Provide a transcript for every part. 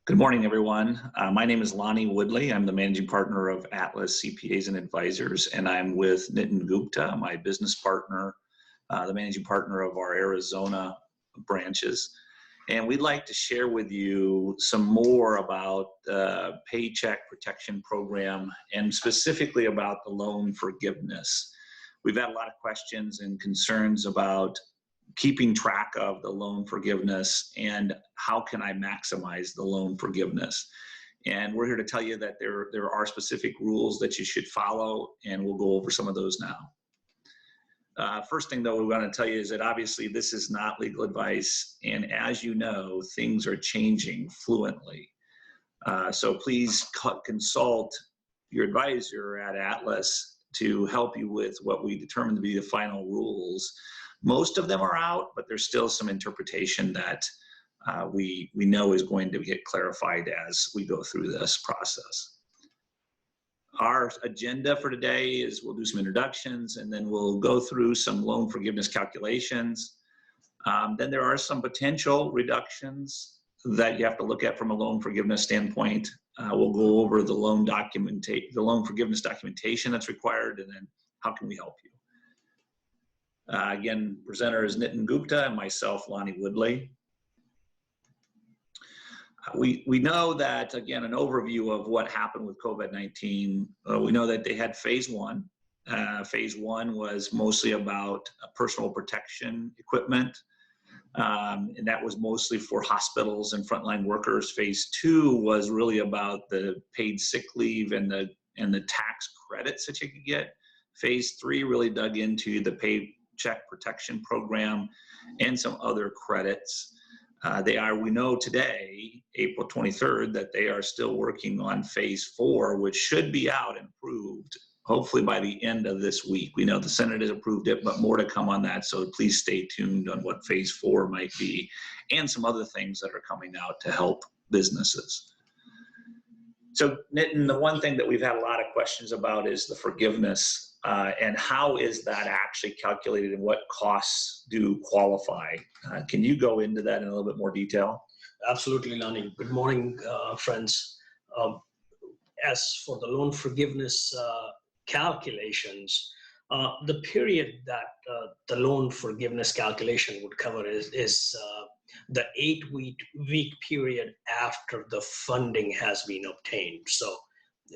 Good morning, everyone. My name is Lonnie Woodley. I'm the managing partner of Atlas CPAs and Advisors, and I'm with Nitin Gupta, my business partner, the managing partner of our Arizona branches. And we'd like to share with you some more about the Paycheck Protection Program and specifically about the loan forgiveness. We've had a lot of questions and concerns about keeping track of the loan forgiveness and how can I maximize the loan forgiveness. And we're here to tell you that there are specific rules that you should follow, and we'll go over some of those now. First thing though we want to tell you is that obviously this is not legal advice, and as you know, things are changing fluently. So please consult your advisor at Atlas to help you with what we determine to be the final rules. Most of them are out, but there's still some interpretation that we know is going to get clarified as we go through this process. Our agenda for today is we'll do some introductions, and then we'll go through some loan forgiveness calculations. Then there are some potential reductions that you have to look at from a loan forgiveness standpoint. We'll go over the loan forgiveness documentation that's required, and then how can we help you. Again, presenter is Nitin Gupta and myself, Lonnie Woodley. We know that, again, an overview of what happened with COVID-19, we know that they had phase one. Phase one was mostly about personal protection equipment, and that was mostly for hospitals and frontline workers. Phase two was really about the paid sick leave and the tax credits that you could get. Phase three really dug into the Paycheck Protection Program and some other credits. We know today, April 23rd, that they are still working on phase four, which should be out and approved hopefully by the end of this week. We know the Senate has approved it, but more to come on that. So please stay tuned on what phase four might be and some other things that are coming out to help businesses. So Nitin, the one thing that we've had a lot of questions about is the forgiveness. And how is that actually calculated and what costs do qualify? Can you go into that in a little bit more detail? Absolutely, Lonnie. Good morning, friends. As for the loan forgiveness calculations, the period that the loan forgiveness calculation would cover is the 8-week period after the funding has been obtained. So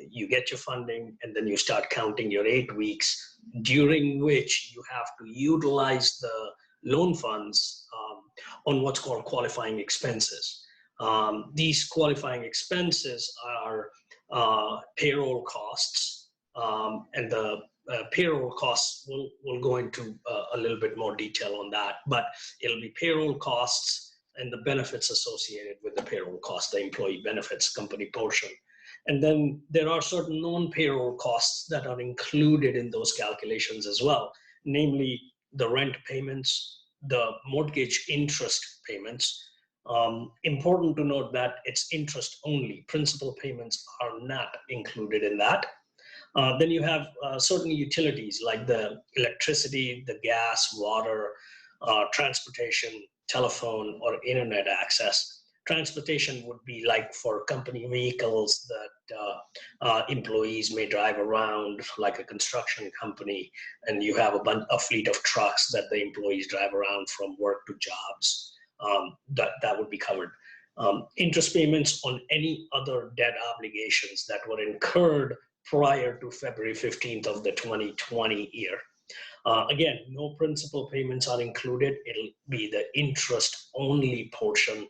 you get your funding and then you start counting your 8 weeks during which you have to utilize the loan funds on what's called qualifying expenses. These qualifying expenses are payroll costs, and the payroll costs, we'll go into a little bit more detail on that, but it'll be payroll costs and the benefits associated with the payroll cost, the employee benefits company portion. And then there are certain non-payroll costs that are included in those calculations as well, namely the rent payments, the mortgage interest payments. Important to note that it's interest only. Principal payments are not included in that. Then you have certain utilities like the electricity, the gas, water, transportation, telephone, or internet access. Transportation would be like for company vehicles that employees may drive around, like a construction company, and you have a fleet of trucks that the employees drive around from work to jobs. That would be covered. Interest payments on any other debt obligations that were incurred prior to February 15th of the 2020 year. Again, no principal payments are included. It'll be the interest only portion.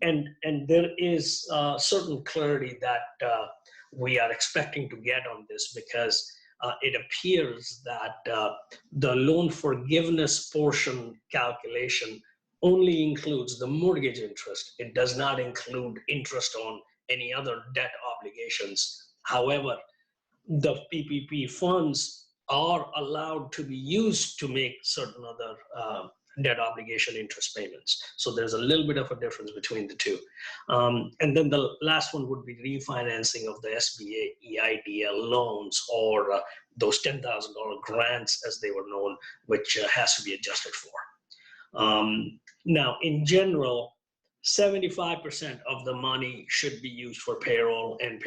And there is certain clarity that we are expecting to get on this, because it appears that the loan forgiveness portion calculation only includes the mortgage interest. It does not include interest on any other debt obligations. However, the PPP funds are allowed to be used to make certain other debt obligation interest payments. So there's a little bit of a difference between the two. And then the last one would be refinancing of the SBA EIDL loans, or those $10,000 grants as they were known, which has to be adjusted for. Now, in general, 75% of the money should be used for payroll and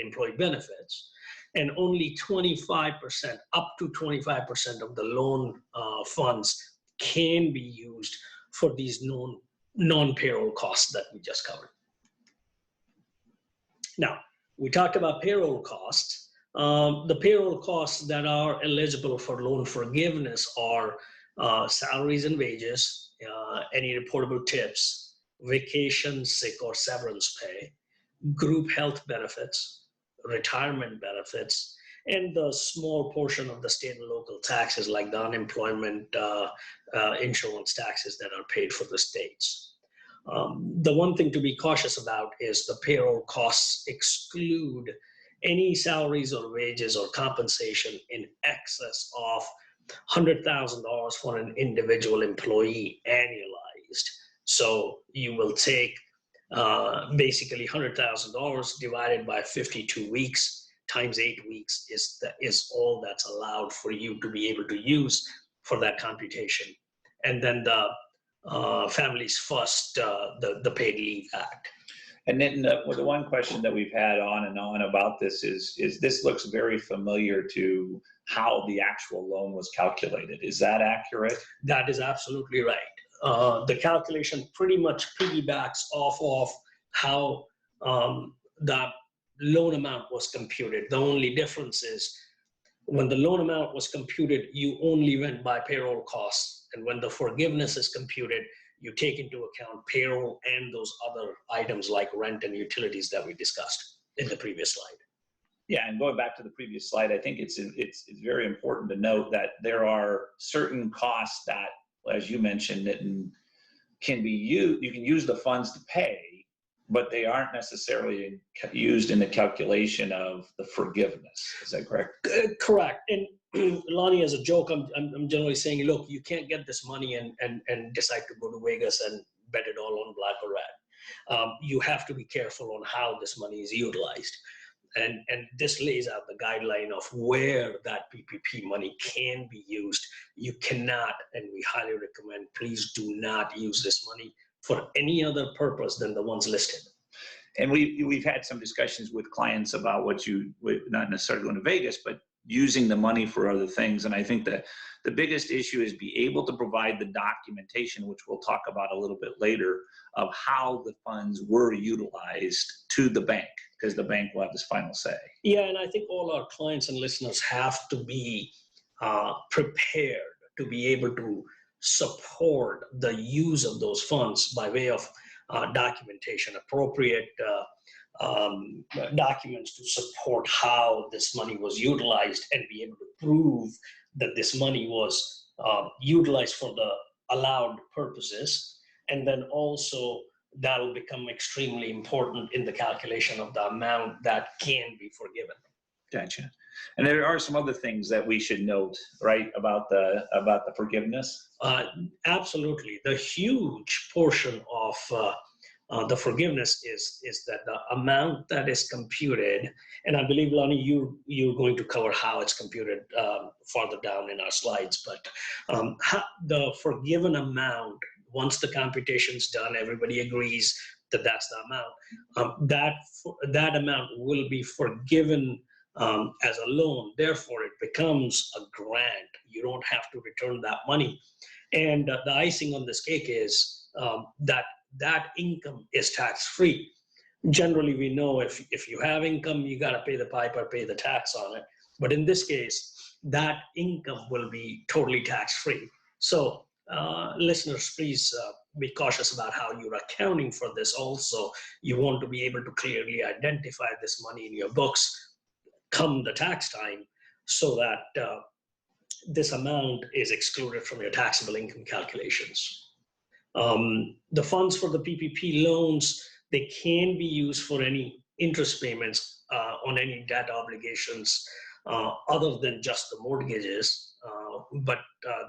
employee benefits, and only 25%, up to 25% of the loan funds can be used for these non-payroll costs that we just covered. Now, we talked about payroll costs. The payroll costs that are eligible for loan forgiveness are salaries and wages, any reportable tips, vacation, sick, or severance pay, group health benefits, retirement benefits, and the small portion of the state and local taxes like the unemployment insurance taxes that are paid for the states. The one thing to be cautious about is the payroll costs exclude any salaries or wages or compensation in excess of $100,000 for an individual employee annualized. So you will take basically $100,000 divided by 52 weeks times 8 weeks is all that's allowed for you to be able to use for that computation. And then the Families First, the Paid Leave Act. And then the one question that we've had on and on about this is this looks very familiar to how the actual loan was calculated. Is that accurate? That is absolutely right. The calculation pretty much piggybacks off of how the loan amount was computed. The only difference is when the loan amount was computed, you only went by payroll costs. And when the forgiveness is computed, you take into account payroll and those other items like rent and utilities that we discussed in the previous slide. Yeah, and going back to the previous slide, I think it's very important to note that there are certain costs that, as you mentioned, that can be used. You can use the funds to pay, but they aren't necessarily used in the calculation of the forgiveness. Is that correct? Correct. And Lonnie, as a joke, I'm generally saying, look, you can't get this money and decide to go to Vegas and bet it all on black or red. You have to be careful on how this money is utilized. And this lays out the guideline of where that PPP money can be used. You cannot, and we highly recommend, please do not use this money for any other purpose than the ones listed. And we've had some discussions with clients about not necessarily going to Vegas, but using the money for other things. And I think that the biggest issue is be able to provide the documentation, which we'll talk about a little bit later, of how the funds were utilized to the bank, because the bank will have this final say. Yeah, and I think all our clients and listeners have to be prepared to be able to support the use of those funds by way of documentation, appropriate documents to support how this money was utilized and be able to prove that this money was utilized for the allowed purposes. And then also that will become extremely important in the calculation of the amount that can be forgiven. Gotcha. And there are some other things that we should note, right, about the forgiveness? Absolutely. The huge portion of the forgiveness is that the amount that is computed, and I believe, Lonnie, you're going to cover how it's computed farther down in our slides, but the forgiven amount, once the computation's done, everybody agrees that that's the amount. That amount will be forgiven as a loan. Therefore, it becomes a grant. You don't have to return that money. And the icing on this cake is that income is tax-free. Generally, we know if you have income, you got to pay the piper, pay the tax on it. But in this case, that income will be totally tax-free. So listeners, please be cautious about how you're accounting for this also. You want to be able to clearly identify this money in your books come the tax time so that this amount is excluded from your taxable income calculations. The funds for the PPP loans, they can be used for any interest payments on any debt obligations other than just the mortgages, but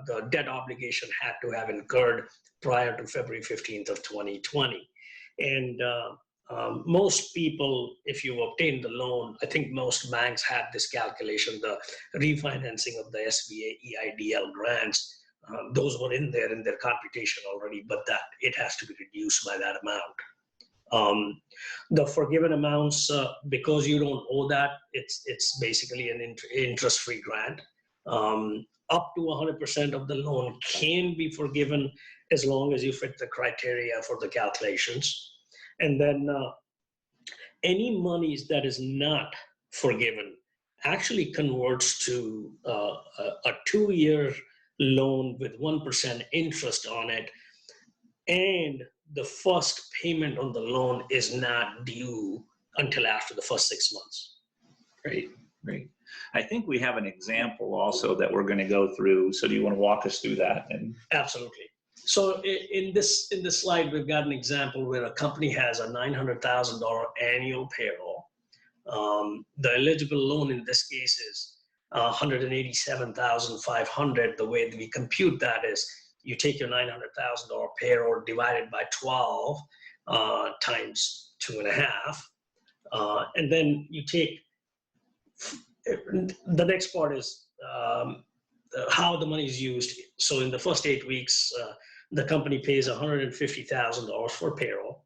the debt obligation had to have incurred prior to February 15th of 2020. And most people, if you obtain the loan, I think most banks had this calculation, the refinancing of the SBA EIDL grants those were in there in their computation already, but that it has to be reduced by that amount. The forgiven amounts, because you don't owe that, it's basically an interest-free grant. Up to 100% of the loan can be forgiven as long as you fit the criteria for the calculations. And then any monies that is not forgiven actually converts to a 2-year loan with 1% interest on it, and the first payment on the loan is not due until after the first 6 months. Great, great. I think we have an example also that we're going to go through. So do you want to walk us through that? Absolutely. So in this slide, we've got an example where a company has a $900,000 annual payroll. The eligible loan in this case is $187,500. The way that we compute that is you take your $900,000 payroll divided by 12 times 2.5, and then you take the next part is how the money is used. So in the first 8 weeks, the company pays $150,000 for payroll,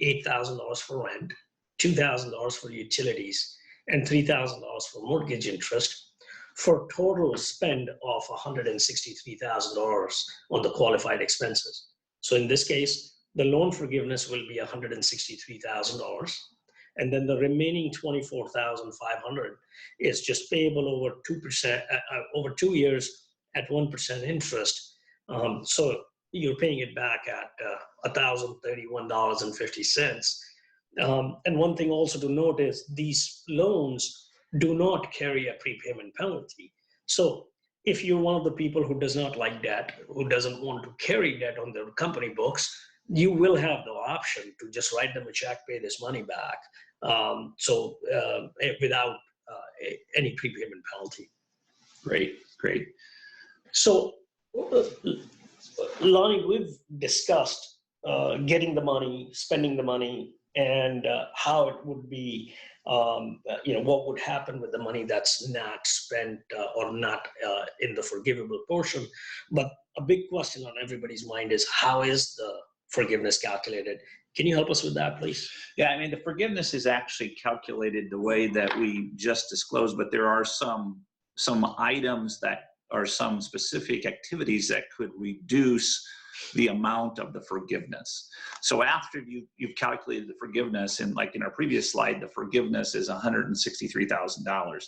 $8,000 for rent, $2,000 for utilities, and $3,000 for mortgage interest, for total spend of $163,000 on the qualified expenses. So in this case, the loan forgiveness will be $163,000. And then the remaining $24,500 is just payable over 2%, over 2 years at 1% interest. So you're paying it back at $1,031.50. And one thing also to note is these loans do not carry a prepayment penalty. So if you're one of the people who does not like debt, who doesn't want to carry debt on their company books, you will have the option to just write them a check, pay this money back, without any prepayment penalty. Great, great. So, Lonnie, we've discussed getting the money, spending the money, and how it would be, what would happen with the money that's not spent or not in the forgivable portion. But a big question on everybody's mind is, how is the forgiveness calculated? Can you help us with that, please? Yeah, I mean, the forgiveness is actually calculated the way that we just disclosed, but there are some items that are some specific activities that could reduce the amount of the forgiveness. So after you've calculated the forgiveness, and like in our previous slide, the forgiveness is $163,000.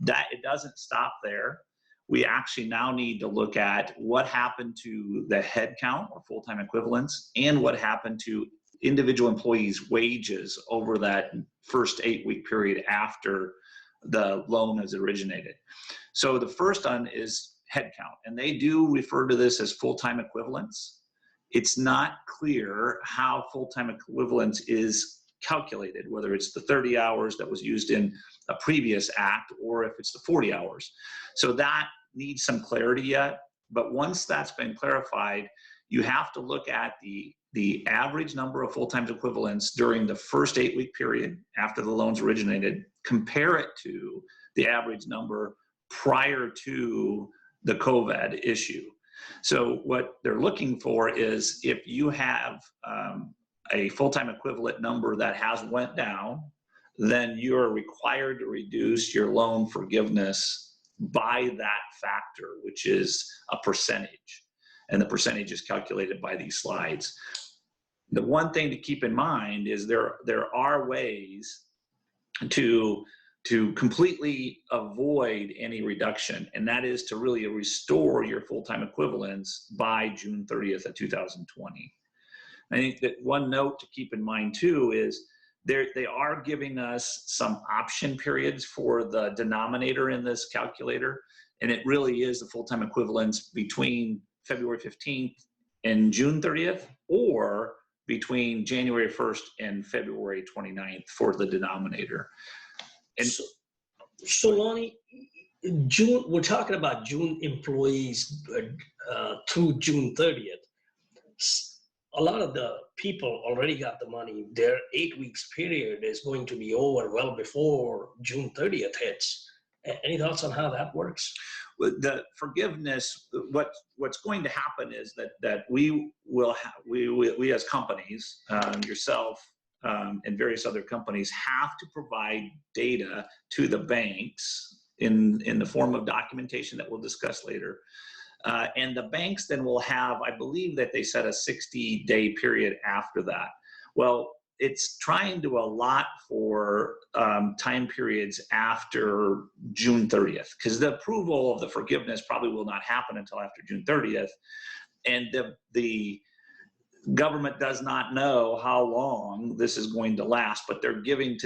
That it doesn't stop there. We actually now need to look at what happened to the head count or full-time equivalents, and what happened to individual employees' wages over that first 8-week period after the loan is originated. So the first one is head count, and they do refer to this as full-time equivalents. It's not clear how full-time equivalents is calculated, whether it's the 30 hours that was used in a previous act or if it's the 40 hours. So that needs some clarity yet, but once that's been clarified, you have to look at the average number of full-time equivalents during the first 8-week period after the loans originated, compare it to the average number prior to the COVID issue. So what they're looking for is if you have a full-time equivalent number that has went down, then you're required to reduce your loan forgiveness by that factor, which is a percentage. And the percentage is calculated by these slides. The one thing to keep in mind is there are ways to completely avoid any reduction, and that is to really restore your full-time equivalents by June 30th of 2020. I think that one note to keep in mind too is they are giving us some option periods for the denominator in this calculator, and it really is the full-time equivalents between February 15th and June 30th, or between January 1st and February 29th for the denominator. And so Lonnie, June, we're talking about June employees through June 30th. A lot of the people already got the money. Their 8 weeks period is going to be over well before June 30th hits. Any thoughts on how that works? the forgiveness, what's going to happen is that we as companies, yourself, and various other companies have to provide data to the banks in the form of documentation that we'll discuss later. And the banks then will have, I believe that they set a 60-day period after that. Well, it's trying to allot for time periods after June 30th, because the approval of the forgiveness probably will not happen until after June 30th. And the government does not know how long this is going to last, but they're giving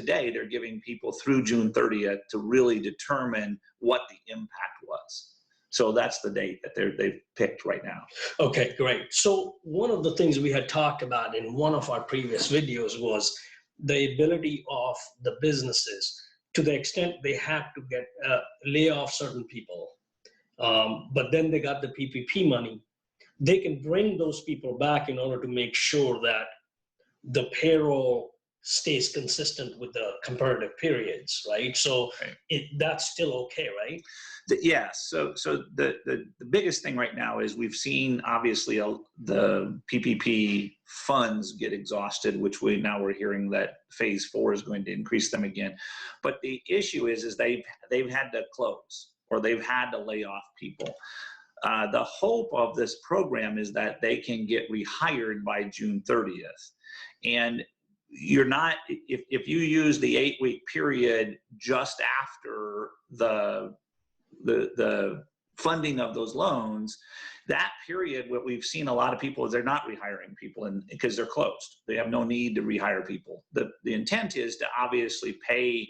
people through June 30th to really determine what the impact was. So that's the date that they've picked right now. Okay, great. So one of the things we had talked about in one of our previous videos was the ability of the businesses, to the extent they had to get lay off certain people, but then they got the PPP money. They can bring those people back in order to make sure that the payroll stays consistent with the comparative periods, right? So that's still okay, right? Yes. So the biggest thing right now is we've seen obviously the PPP funds get exhausted, which we're hearing that phase 4 is going to increase them again. But the issue is they've had to close, or they've had to lay off people. The hope of this program is that they can get rehired by June 30th. And you're not, if you use the 8-week period just after the funding of those loans, that period, what we've seen a lot of people is they're not rehiring people because they're closed. They have no need to rehire people. The intent is to obviously pay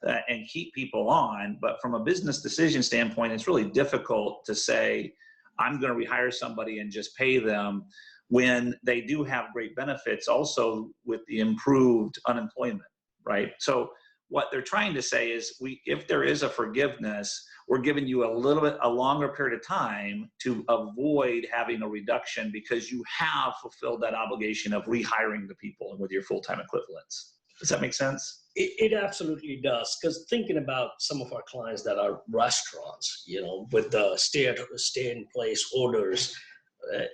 and keep people on, but from a business decision standpoint, it's really difficult to say, I'm going to rehire somebody and just pay them when they do have great benefits also with the improved unemployment, right? So what they're trying to say is, if there is a forgiveness, we're giving you a longer period of time to avoid having a reduction because you have fulfilled that obligation of rehiring the people and with your full-time equivalents. Does that make sense? It absolutely does, because thinking about some of our clients that are restaurants, with the stay-in-place orders,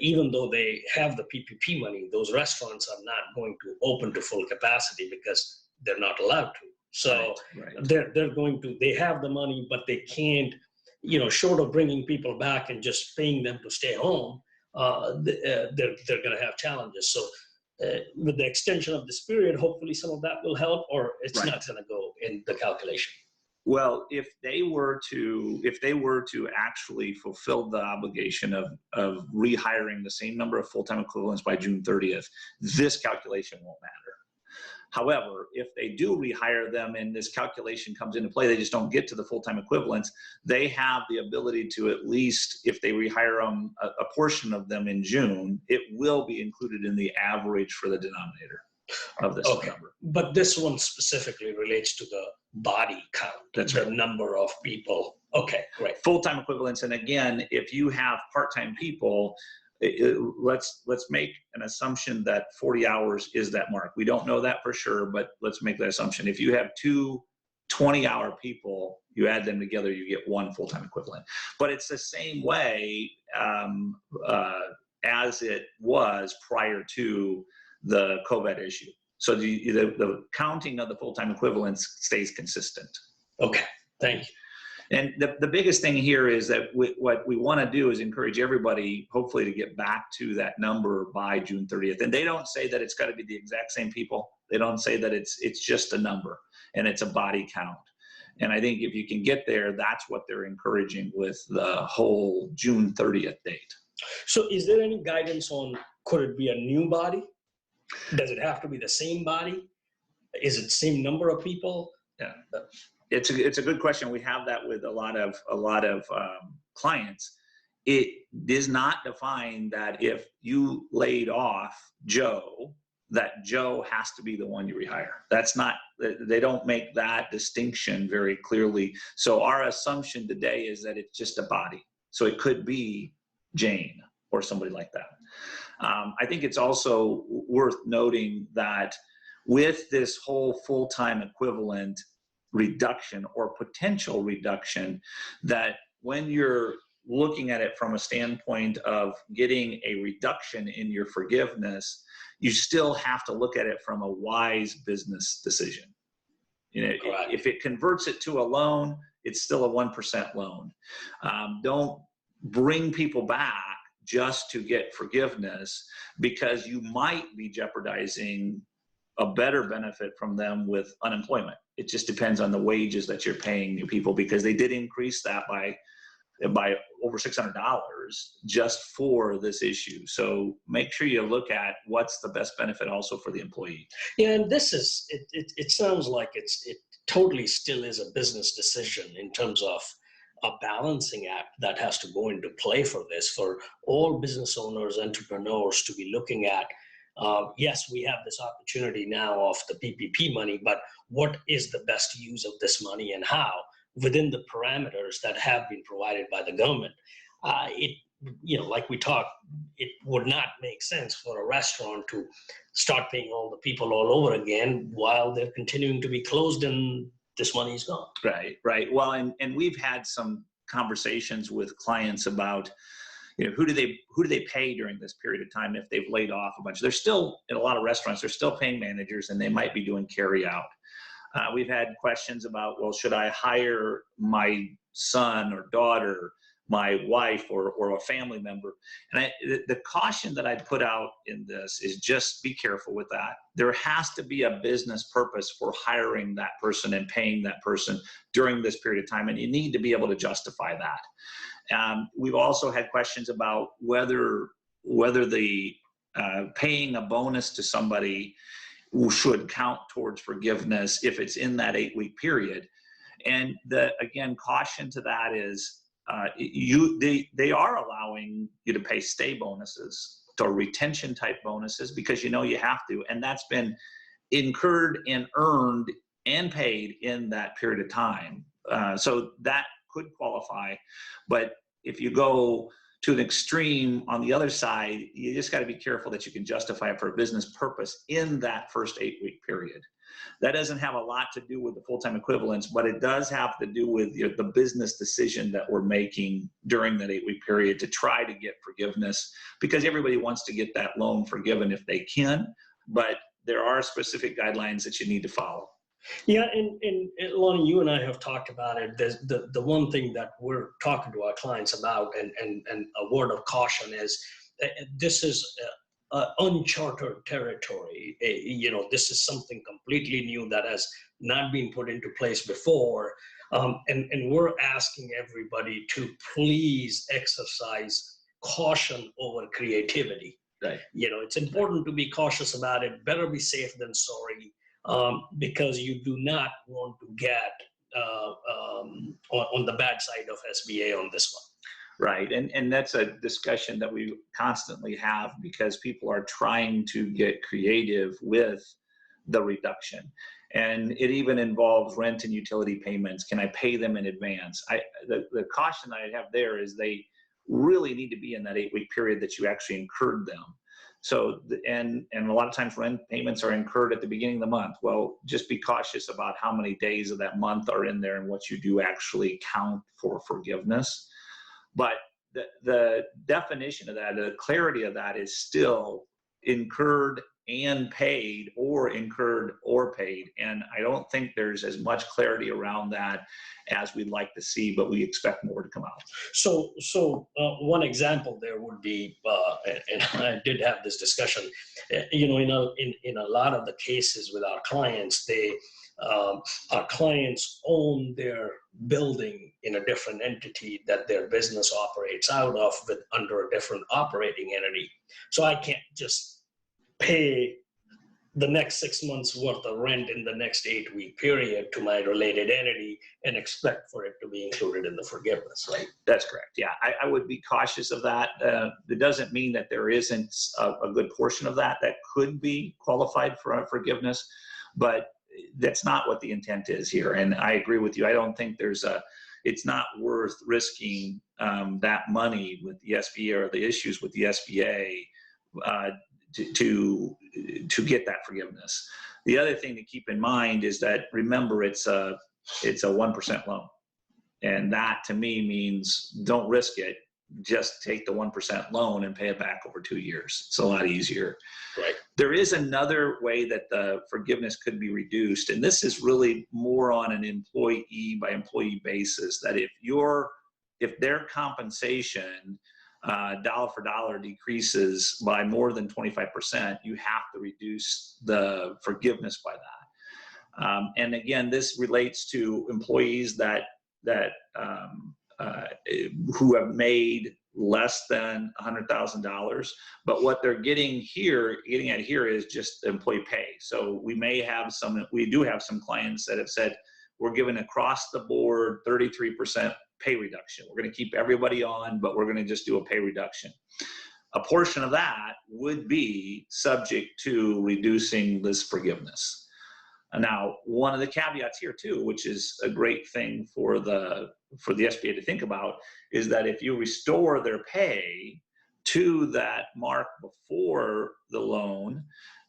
even though they have the PPP money, those restaurants are not going to open to full capacity because they're not allowed to. So they have the money, but they can't, short of bringing people back and just paying them to stay home, they're going to have challenges. So with the extension of this period, hopefully some of that will help, or it's not going to go in the calculation. Well, if they were to actually fulfill the obligation of rehiring the same number of full-time equivalents by June 30th, this calculation won't matter. However, if they do rehire them and this calculation comes into play, they just don't get to the full-time equivalents, they have the ability to, at least if they rehire them, a portion of them in June, it will be included in the average for the denominator of this number. But this one specifically relates to the body count. That's the right. Number of people. Okay, great. Full-time equivalents. And again, if you have part-time people, let's make an assumption that 40 hours is that mark. We don't know that for sure, but let's make that assumption. If you have two 20-hour people, you add them together, you get one full-time equivalent. But it's the same way as it was prior to the COVID issue. So the counting of the full-time equivalents stays consistent. Okay, thank you. And the biggest thing here is that what we want to do is encourage everybody, hopefully, to get back to that number by June 30th. And they don't say that it's got to be the exact same people. They don't say that it's just a number and it's a body count. And I think if you can get there, that's what they're encouraging with the whole June 30th date. So is there any guidance on, could it be a new body? Does it have to be the same body? Is it the same number of people? Yeah. It's a good question. We have that with a lot of clients. It is not defined that if you laid off Joe, that Joe has to be the one you rehire. That's not. They don't make that distinction very clearly. So our assumption today is that it's just a body. So it could be Jane or somebody like that. I think it's also worth noting that with this whole full-time equivalent reduction or potential reduction, that when you're looking at it from a standpoint of getting a reduction in your forgiveness, you still have to look at it from a wise business decision. You know, Correct. if it converts it to a loan, it's still a 1% loan. Don't bring people back just to get forgiveness, because you might be jeopardizing a better benefit from them with unemployment. It just depends on the wages that you're paying your people, because they did increase that by over $600 just for this issue. So make sure you look at what's the best benefit also for the employee. Yeah, and this is, it sounds like it totally still is a business decision in terms of a balancing act that has to go into play for this, for all business owners, entrepreneurs to be looking at. Yes, we have this opportunity now of the PPP money, but what is the best use of this money and how, within the parameters that have been provided by the government? Like we talked, it would not make sense for a restaurant to start paying all the people all over again while they're continuing to be closed and this money is gone. Right. Well, and we've had some conversations with clients about, you know, who do they pay during this period of time if they've laid off a bunch. They're still, in a lot of restaurants, they're still paying managers, and they might be doing carry out. We've had questions about, well, should I hire my son or daughter, my wife, or a family member? And the caution that I'd put out in this is just be careful with that. There has to be a business purpose for hiring that person and paying that person during this period of time, and you need to be able to justify that. We've also had questions about whether the paying a bonus to somebody should count towards forgiveness if it's in that 8-week period. And again, caution to that is they are allowing you to pay stay bonuses or retention type bonuses, because you know you have to, and that's been incurred and earned and paid in that period of time. So that could qualify. But if you go to an extreme on the other side, you just got to be careful that you can justify it for a business purpose in that first 8-week period. That doesn't have a lot to do with the full-time equivalence, but it does have to do with the business decision that we're making during that 8-week period to try to get forgiveness, because everybody wants to get that loan forgiven if they can, but there are specific guidelines that you need to follow. Yeah, and Lonnie, you and I have talked about it. The one thing that we're talking to our clients about, and a word of caution is, this is uncharted territory. This is something completely new that has not been put into place before. And we're asking everybody to please exercise caution over creativity. Right. It's important to be cautious about it. Better be safe than sorry. Because you do not want to get on the bad side of SBA on this one. Right, and that's a discussion that we constantly have, because people are trying to get creative with the reduction. And it even involves rent and utility payments. Can I pay them in advance? The caution I have there is they really need to be in that 8-week period that you actually incurred them. So, and a lot of times rent payments are incurred at the beginning of the month. Well, just be cautious about how many days of that month are in there and what you do actually count for forgiveness. But the definition of that, the clarity of that, is still incurred and paid, or incurred or paid. And I don't think there's as much clarity around that as we'd like to see, but we expect more to come out. So one example there would be, and I did have this discussion, in a lot of the cases with our clients, our clients own their building in a different entity that their business operates out of, under a different operating entity. So I can't just pay the next 6 months worth of rent in the next 8-week period to my related entity and expect for it to be included in the forgiveness, right? That's correct. Yeah, I would be cautious of that. It doesn't mean that there isn't a good portion of that could be qualified for forgiveness, but that's not what the intent is here. And I agree with you. I don't think it's not worth risking that money with the SBA or the issues with the SBA to get that forgiveness. The other thing to keep in mind is that, remember, it's a 1% loan. And that to me means don't risk it. Just take the 1% loan and pay it back over 2 years. It's a lot easier. Right. There is another way that the forgiveness could be reduced, and this is really more on an employee by employee basis, that if their compensation dollar for dollar decreases by more than 25%, you have to reduce the forgiveness by that. And again, this relates to employees who have made less than $100,000, but what they're getting at here is just employee pay. So we do have some clients that have said, we're giving across the board 33% pay reduction. We're going to keep everybody on, but we're going to just do a pay reduction. A portion of that would be subject to reducing this forgiveness. Now, one of the caveats here too, which is a great thing for the SBA to think about, is that if you restore their pay to that mark before the loan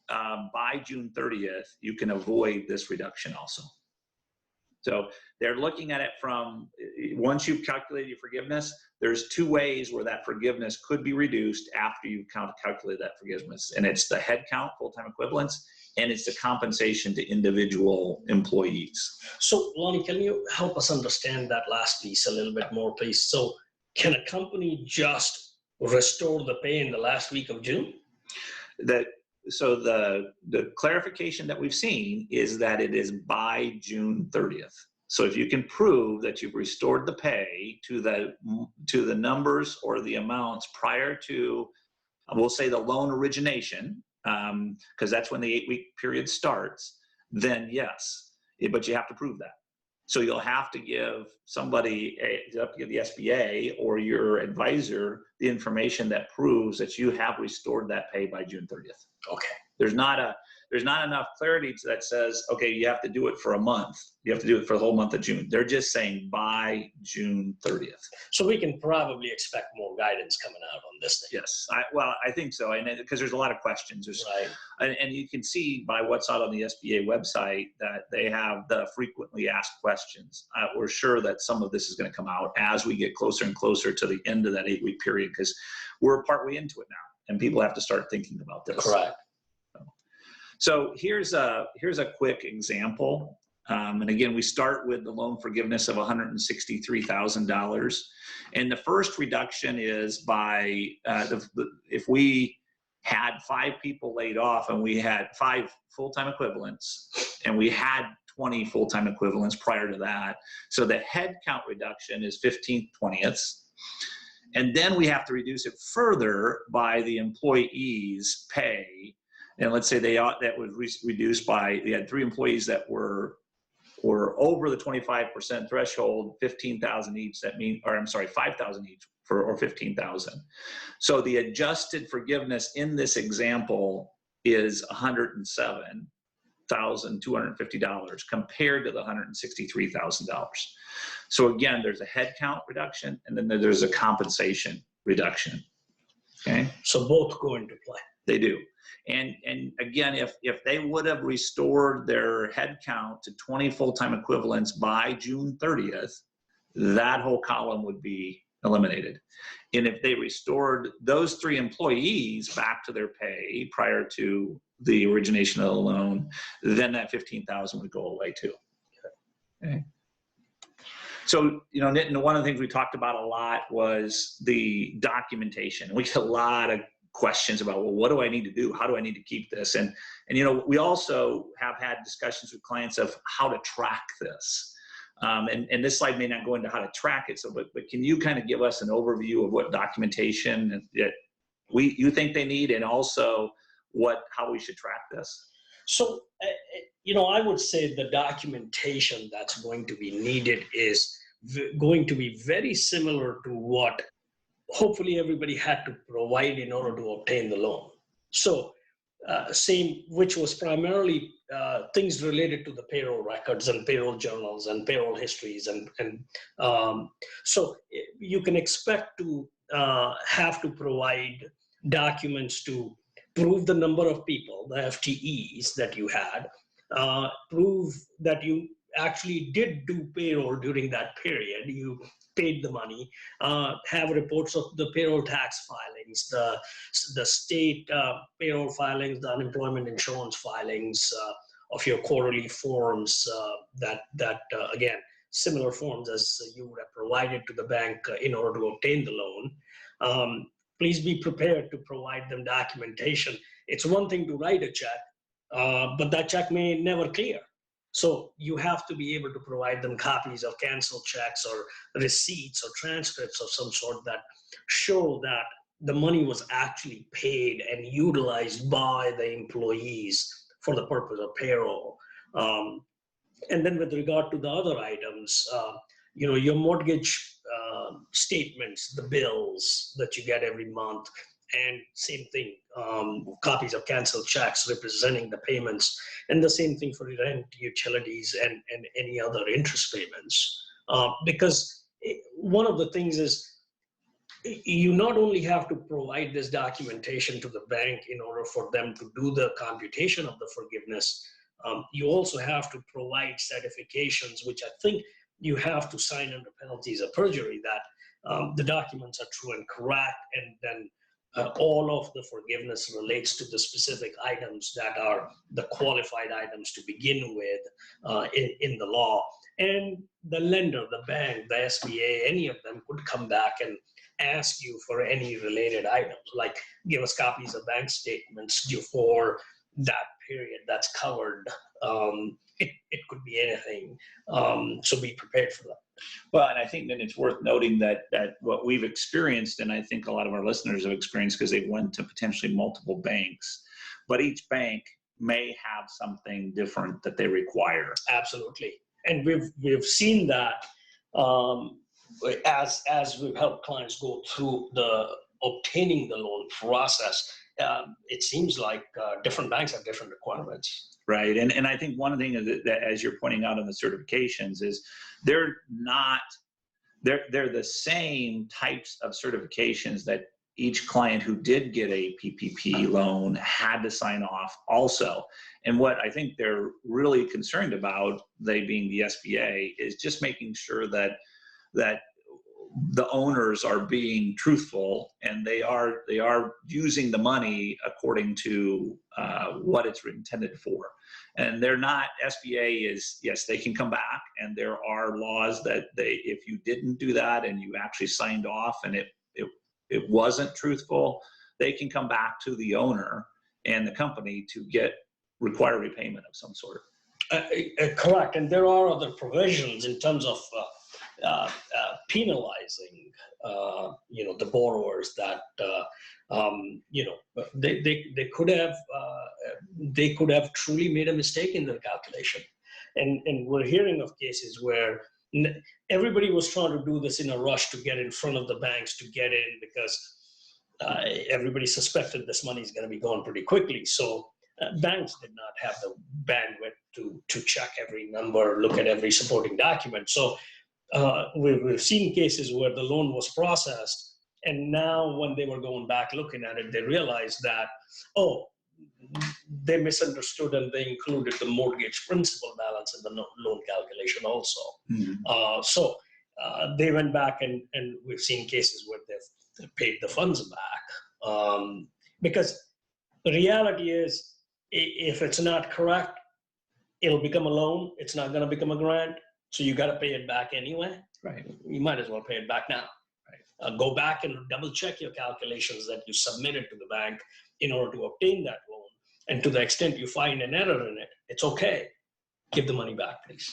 by June 30th, you can avoid this reduction also. So they're looking at it from, once you've calculated your forgiveness, there's two ways where that forgiveness could be reduced after you've calculated that forgiveness. And it's the head count, full-time equivalents, and it's the compensation to individual employees. So Lonnie, can you help us understand that last piece a little bit more, please? So can a company just restore the pay in the last week of June? So the clarification that we've seen is that it is by June 30th. So if you can prove that you've restored the pay to the numbers or the amounts prior to, we'll say, the loan origination, because that's when the 8-week period starts, then yes, but you have to prove that. So you'll have to give somebody, you have to give the SBA or your advisor the information that proves that you have restored that pay by June 30th. Okay. There's not enough clarity that says, okay, you have to do it for a month. You have to do it for the whole month of June. They're just saying by June 30th. So we can probably expect more guidance coming out on this thing. Yes, I think so, and because there's a lot of questions. Right. And you can see by what's out on the SBA website that they have the frequently asked questions. We're sure that some of this is going to come out as we get closer and closer to the end of that 8-week period, because we're partway into it now, and people have to start thinking about this. Correct. So here's a quick example. And again, we start with the loan forgiveness of $163,000. And the first reduction is by, if we had 5 people laid off and we had 5 full-time equivalents and we had 20 full-time equivalents prior to that. So the head count reduction is 15/20ths. And then we have to reduce it further by the employee's pay. And let's say that was reduced by, we had 3 employees that were over the 25% threshold, 15,000 each. That means, or I'm sorry, 5,000 each or 15,000. So the adjusted forgiveness in this example is $107,250 compared to the $163,000. So again, there's a head count reduction and then there's a compensation reduction. Okay. So both go into play. They do. And again, if they would have restored their head count to 20 full-time equivalents by June 30th, that whole column would be eliminated. And if they restored those 3 employees back to their pay prior to the origination of the loan, then that 15,000 would go away too. Okay. So, Nitin, one of the things we talked about a lot was the documentation. We get a lot of questions about, well, what do I need to do? How do I need to keep this? And we also have had discussions with clients of how to track this. And this slide may not go into how to track it. So, but can you kind of give us an overview of what documentation that you think they need, and also how we should track this? So, I would say the documentation that's going to be needed is going to be very similar to what hopefully everybody had to provide in order to obtain the loan. So same, which was primarily things related to the payroll records and payroll journals and payroll histories. And so you can expect to have to provide documents to prove the number of people, the FTEs that you had, prove that you actually did do payroll during that period, you paid the money, have reports of the payroll tax filings, the state payroll filings, the unemployment insurance filings of your quarterly forms that again, similar forms as you would have provided to the bank in order to obtain the loan. Please be prepared to provide them documentation. It's one thing to write a check, but that check may never clear. So you have to be able to provide them copies of canceled checks or receipts or transcripts of some sort that show that the money was actually paid and utilized by the employees for the purpose of payroll. And then with regard to the other items, your mortgage statements, the bills that you get every month, and same thing, copies of canceled checks representing the payments, and the same thing for rent, utilities, and any other interest payments. Because one of the things is, you not only have to provide this documentation to the bank in order for them to do the computation of the forgiveness, you also have to provide certifications, which I think you have to sign under penalties of perjury, that the documents are true and correct, and then all of the forgiveness relates to the specific items that are the qualified items to begin with in the law. And the lender, the bank, the SBA, any of them could come back and ask you for any related items, like give us copies of bank statements due for that period that's covered. It could be anything. So be prepared for that. Well, and I think then it's worth noting that what we've experienced, and I think a lot of our listeners have experienced because they went to potentially multiple banks, but each bank may have something different that they require. Absolutely. And we've seen that as we've helped clients go through the obtaining the loan process. It seems like different banks have different requirements. Right. And I think one thing that, as you're pointing out on the certifications, is they're the same types of certifications that each client who did get a PPP loan had to sign off also. And what I think they're really concerned about, they being the SBA, is just making sure that the owners are being truthful and they are using the money according to what it's intended for. And they're not, SBA is, yes, they can come back, and there are laws that if you didn't do that and you actually signed off and it wasn't truthful, they can come back to the owner and the company to require repayment of some sort. Correct. And there are other provisions in terms of penalizing, the borrowers that, they could have truly made a mistake in their calculation. And we're hearing of cases where everybody was trying to do this in a rush to get in front of the banks to get in, because everybody suspected this money is going to be gone pretty quickly. So banks did not have the bandwidth to check every number, look at every supporting document. So we've seen cases where the loan was processed, and now when they were going back looking at it, they realized that, they misunderstood and they included the mortgage principal balance in the loan calculation also. Mm-hmm. So they went back, and we've seen cases where they've paid the funds back. Because the reality is, if it's not correct, it'll become a loan. It's not going to become a grant. So you got to pay it back anyway. Right. You might as well pay it back now. Right. Go back and double check your calculations that you submitted to the bank in order to obtain that loan. And to the extent you find an error in it, it's okay. Give the money back, please.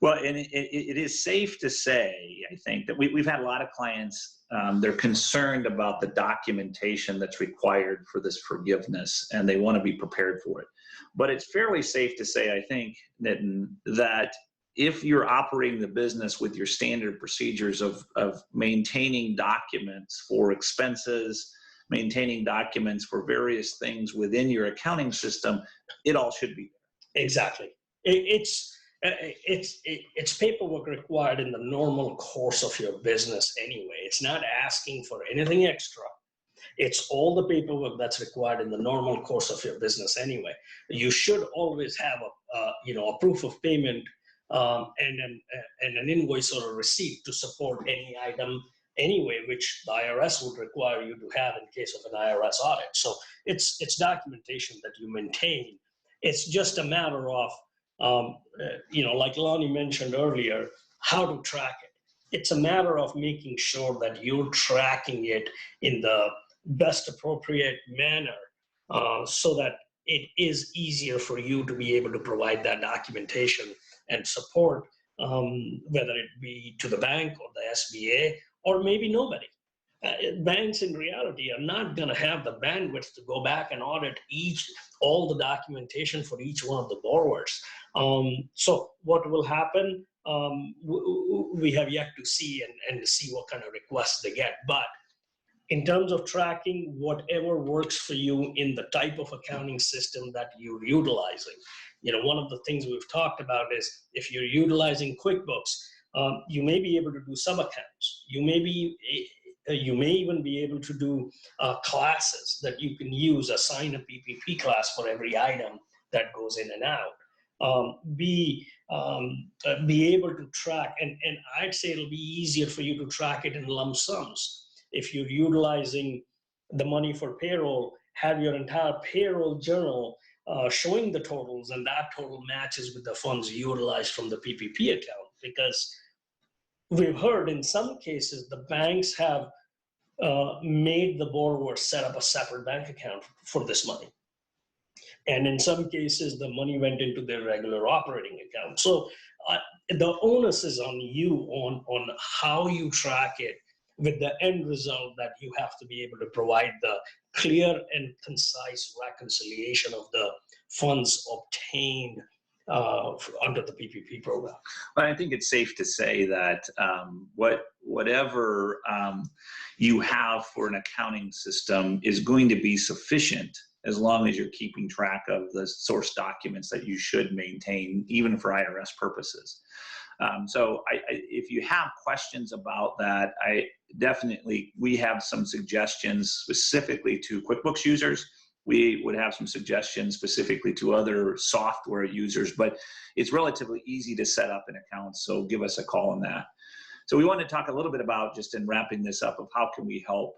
Well, and it is safe to say, I think, that we've had a lot of clients, they're concerned about the documentation that's required for this forgiveness, and they want to be prepared for it. But it's fairly safe to say, I think, Nitin, that if you're operating the business with your standard procedures of maintaining documents for expenses, maintaining documents for various things within your accounting system, it all should be there. Exactly. It's paperwork required in the normal course of your business anyway. It's not asking for anything extra. It's all the paperwork that's required in the normal course of your business anyway. You should always have a proof of payment and an invoice or a receipt to support any item anyway, which the IRS would require you to have in case of an IRS audit. So it's documentation that you maintain. It's just a matter of, like Lonnie mentioned earlier, how to track it. It's a matter of making sure that you're tracking it in the best appropriate manner, so that it is easier for you to be able to provide that documentation and support, whether it be to the bank or the SBA or maybe nobody. Banks in reality are not going to have the bandwidth to go back and audit all the documentation for each one of the borrowers. So what will happen? We have yet to see and see what kind of requests they get. But in terms of tracking, whatever works for you in the type of accounting system that you're utilizing. One of the things we've talked about is if you're utilizing QuickBooks, you may be able to do sub-accounts. You may even be able to do classes that you can use, assign a PPP class for every item that goes in and out. Be able to track, and I'd say it'll be easier for you to track it in lump sums. If you're utilizing the money for payroll, have your entire payroll journal showing the totals, and that total matches with the funds utilized from the PPP account. Because we've heard in some cases the banks have made the borrower set up a separate bank account for this money. And in some cases, the money went into their regular operating account. So the onus is on you on how you track it, with the end result that you have to be able to provide the clear and concise reconciliation of the funds obtained under the PPP program. But I think it's safe to say that whatever you have for an accounting system is going to be sufficient as long as you're keeping track of the source documents that you should maintain, even for IRS purposes. So if you have questions about that, we have some suggestions specifically to QuickBooks users. We would have some suggestions specifically to other software users, but it's relatively easy to set up an account, so give us a call on that. So we want to talk a little bit about, just in wrapping this up, of how can we help.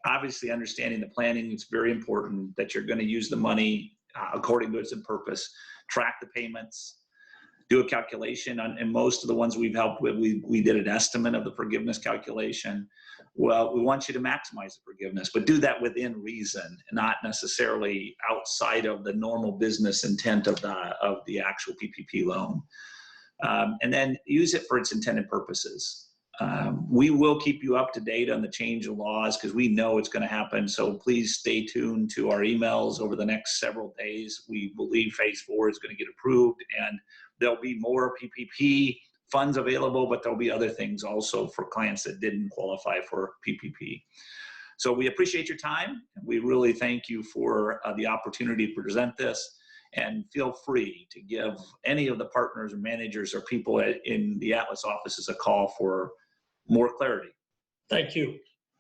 Obviously, understanding the planning, it's very important that you're going to use the money according to its purpose, track the payments, do a calculation on, and most of the ones we've helped with, we did an estimate of the forgiveness calculation. Well, we want you to maximize the forgiveness, but do that within reason, not necessarily outside of the normal business intent of the actual PPP loan. And then use it for its intended purposes. We will keep you up to date on the change of laws because we know it's going to happen. So please stay tuned to our emails over the next several days. We believe phase 4 is going to get approved, and there'll be more PPP funds available, but there'll be other things also for clients that didn't qualify for PPP. So we appreciate your time. We really thank you for the opportunity to present this, and feel free to give any of the partners or managers or people in the Atlas offices a call for more clarity. Thank you.